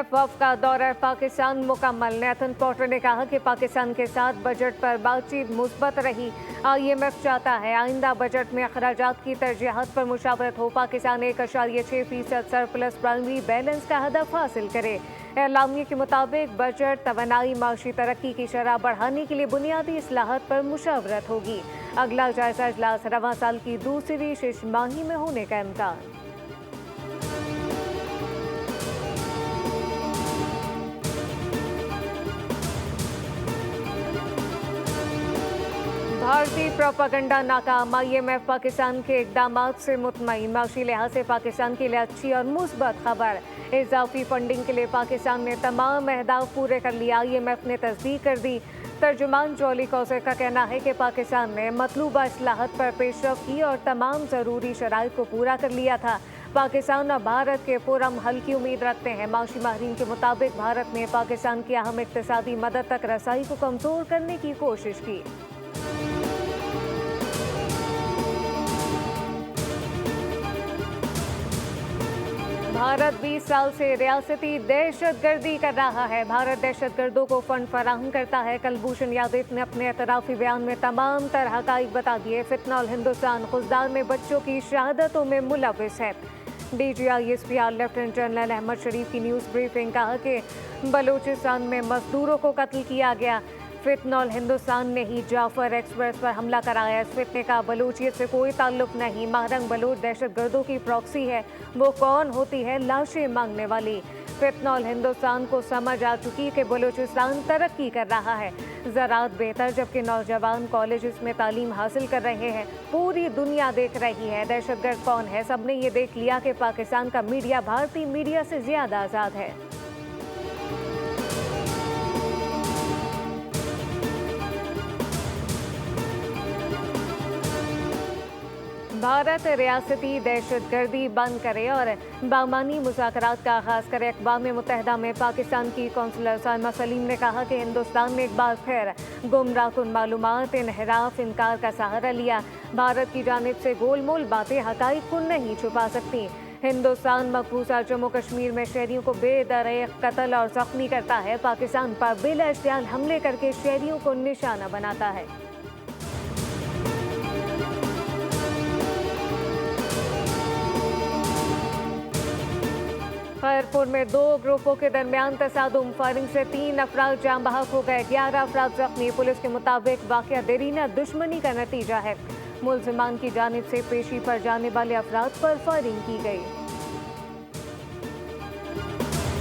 IMF वफ़द का दौरा पाकिस्तान मुकम्मल। नेथन पॉटर ने कहा कि पाकिस्तान के साथ बजट पर बातचीत मुस्बत रही। IMF चाहता है आइंदा बजट में अखराजात की तरजीहात पर मुशावरत हो। पाकिस्तान 1.6% सरप्लस प्राइमरी बैलेंस का हदफ हासिल करे। एलामिया के मुताबिक बजट तवानाई माशी तरक्की की शरह बढ़ाने के लिए बुनियादी इस्लाहात पर मुशावरत होगी। अगला जायजा इजलास रवां साल की दूसरी शिशमाही में होने का इम्कान। भारतीय प्रोपागंडा नाकाम। IMF पाकिस्तान के इकदामात से मुतमईन। माशी लिहाज से पाकिस्तान के लिए अच्छी और मुस्बत खबर। इजाफी फंडिंग के लिए पाकिस्तान ने तमाम अहदाफ पूरे कर लिया। IMF ने तस्दीक कर दी। तर्जुमान जॉली कौसर का कहना है कि पाकिस्तान ने मतलूबा इस्लाहत पर पेशरफ की और तमाम ज़रूरी शराइत को पूरा कर लिया था। पाकिस्तान और भारत के पुरअमन हल की उम्मीद रखते हैं। माशी माहिरीन के मुताबिक भारत ने पाकिस्तान की अहम इक़्तिसादी मदद तक रसाई को कमज़ोर करने की कोशिश की। भारत 20 साल से रियासती दहशतगर्दी कर रहा है। भारत दहशतगर्दों को फंड फराहम करता है। कलभूषण यादव ने अपने एतराफ़ी बयान में तमाम तरह हक़ाइक़ बता दिए। फितनॉल हिंदुस्तान खुजदार में बच्चों की शहादतों में मुलविस है। DGI SPR lieutenant general Ahmed Sharif की न्यूज़ ब्रीफिंग। कहा कि बलूचिस्तान में मजदूरों को कत्ल किया गया। फितनॉल हिंदुस्तान ने ही जाफर एक्सप्रेस पर हमला कराया। इस फितने का बलूचियत से कोई ताल्लुक नहीं। महरंग बलूच दहशतगर्दों की प्रॉक्सी है। वो कौन होती है? लाशें मांगने वाली। फितनॉल हिंदुस्तान को समझ आ चुकी कि बलूचिस्तान तरक्की कर रहा है, ज़राअत बेहतर, जबकि नौजवान कॉलेज में तालीम हासिल कर रहे हैं। पूरी दुनिया देख रही है दहशतगर्द कौन है। सबने ये देख लिया कि पाकिस्तान का मीडिया भारतीय मीडिया से ज़्यादा आज़ाद है। भारत रियासती दहशतगर्दी बंद करे और बामानी मुज़ाकरात का आगाज़ करे। अक़वाम मुत्तहिदा में पाकिस्तान की कौंसलर साइमा सलीम ने कहा कि हिंदुस्तान ने एक बार फिर गुमराहकुन मालूमात, इनहराफ, इनकार का सहारा लिया। भारत की जानिब से गोलमोल बातें हक़ाइक़ को नहीं छुपा सकती। हिंदुस्तान मकबूजा जम्मू कश्मीर में शहरियों को बेदरैक कत्ल और ज़ख्मी करता है। पाकिस्तान पर बिला इश्तियाल हमले करके शहरियों को निशाना बनाता है। खैरपुर में 2 ग्रुपों के दरमियान तसादुम। फायरिंग से 3 अफराद जाँ बहक हो गए, 11 अफराद जख्मी। पुलिस के मुताबिक वाक़या देरीना दुश्मनी का नतीजा है। मुल्ज़िमान की जानिब से पेशी पर जाने वाले अफराद पर फायरिंग की गई।